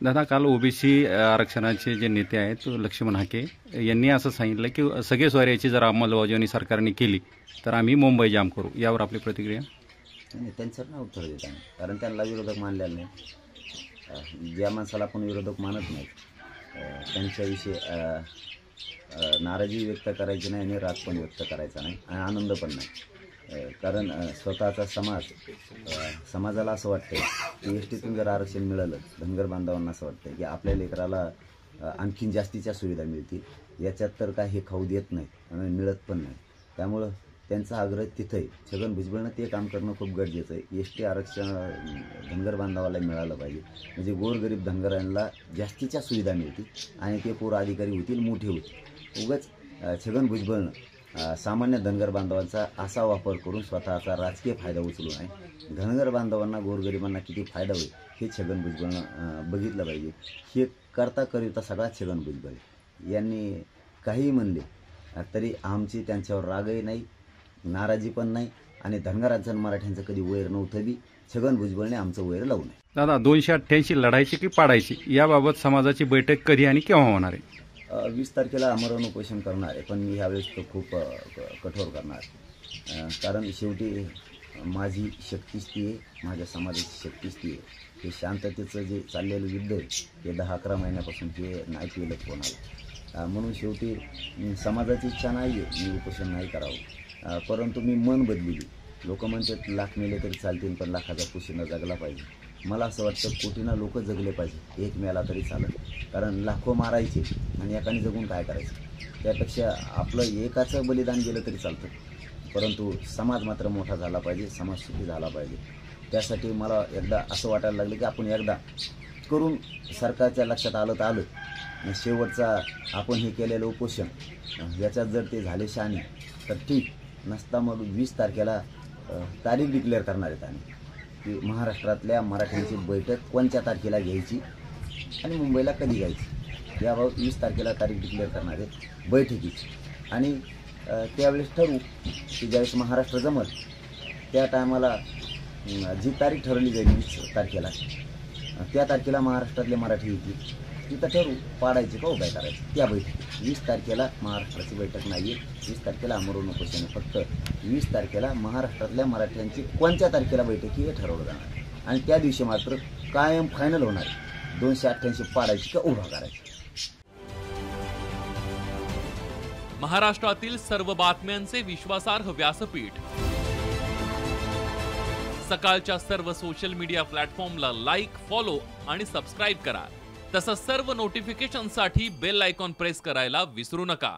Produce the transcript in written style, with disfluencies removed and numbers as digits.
दादा, काल ओबीसी आरक्षणाचे जे नेते आहेत लक्ष्मण हाके यांनी असं सांगितलं की सगळे स्वाऱ्याची जर अंमलबजावणी सरकारने केली तर आम्ही मुंबई जाम करू. यावर आपली प्रतिक्रिया? नाही, त्यांचं ना उत्तर देत आहे, कारण त्यांना विरोधक मानलेलं नाही. ज्या माणसाला आपण विरोधक मानत नाही त्यांच्याविषयी नाराजी व्यक्त करायची नाही आणि राग पण व्यक्त करायचा नाही आणि आनंद पण नाही. कारण स्वतःचा समाजाला असं वाटतं की एस टीतून जर आरक्षण मिळालं, धनगर बांधवांना असं वाटतं की आपल्या लेकराला आणखीन जास्तीच्या सुविधा मिळतील. याच्यात तर काय हे खाऊ देत नाही आणि मिळत पण नाही. त्यामुळं त्यांचा आग्रह तिथं आहे. छगन भुजबळनं ते काम करणं खूप गरजेचं आहे. एस टी आरक्षण धनगर बांधवाला मिळालं पाहिजे, म्हणजे गोरगरीब धनगरांना जास्तीच्या सुविधा मिळतील आणि ते पूर अधिकारी होतील, मोठे होतील. उगाच छगन भुजबळनं सामान्य धनगर बांधवांचा असा वापर करून स्वतःचा राजकीय फायदा उचलू नये. धनगर बांधवांना, गोरगरिबांना किती फायदा होईल हे छगन भुजबळनं बघितलं पाहिजे. हे करता सगळा छगन भुजबळ. यांनी काहीही म्हणले तरी आमची त्यांच्यावर रागही नाही, नाराजी पण नाही आणि धनगरांचं मराठ्यांचं कधी वैर नव्हतं बी. छगन भुजबळने आमचं वैर लावू नये. दादा, 288 लढायची की पाडायची याबाबत समाजाची बैठक कधी आणि केव्हा होणार आहे? 20 तारखेला आमरण उपोषण करणार आहे, पण मी ह्यावेळेस तो खूप कठोर करणार. कारण शेवटी माझी शक्तीच ती आहे, माझ्या समाजाची शक्तीच ती आहे. हे शांततेचं जे चाललेलं युद्ध आहे हे 10-11 महिन्यापासून हे नाही केलं कोणाला. म्हणून शेवटी समाजाची इच्छा नाही आहे मी उपोषण नाही करावं, परंतु मी मन बदलली. लोक म्हणतात लाख मेले तरी चालतील, पण लाखाचा पोशिंदा जगला पाहिजे. मला असं वाटतं कोटीना लोक जगले पाहिजे, एक मेला तरी चालेल. कारण लाखो मारायचे आणि एकाने जगून काय करायचं. त्यापेक्षा आपलं एकाचं बलिदान गेलं तरी चालतं, परंतु समाज मात्र मोठा झाला पाहिजे, समाज सुखी झाला पाहिजे. त्यासाठी मला एकदा असं वाटायला लागलं की आपण एकदा करून सरकारच्या लक्षात आलं तर आलं. शेवटचा आपण हे केलेलं उपोषण याच्यात जर ते झाले शहाणे तर ठीक नसता, मग 20 तारखेला तारीख डिक्लेअर करणार आहेत आम्ही की महाराष्ट्रातल्या मराठ्यांची बैठक कोणत्या तारखेला घ्यायची आणि मुंबईला कधी घ्यायची याबाबत 20 तारखेला तारीख डिक्लेअर करणार आहेत बैठकीची. आणि त्यावेळेस ठरवू की ज्यावेळेस महाराष्ट्र जमल त्या टायमाला जी तारीख ठरवली जाईल 20 तारखेला त्या तारखेला महाराष्ट्रातले मराठी येतील. तिथं ठरवू पाडायचे का उभ्या करायचं त्या बैठकीत. 20 तारखेला महाराष्ट्राची बैठक नाही आहे, 20 तारखेला आमरण उपोषण. फक्त 20 तारखेला महाराष्ट्रातल्या मराठ्यांची कोणत्या तारखेला बैठकी हे ठरवलं जाणार आणि त्या दिवशी मात्र कायम फायनल होणार 288 पाडायची का उभा करायची. महाराष्ट्रातील सर्व बातम्यांचे विश्वासार्ह व्यासपीठ. सकाळच्या सर्व सोशल मीडिया प्लॅटफॉर्मला लाईक, फॉलो आणि सबस्क्राईब करा. तसंच सर्व नोटिफिकेशनसाठी बेल आयकॉन प्रेस करायला विसरू नका.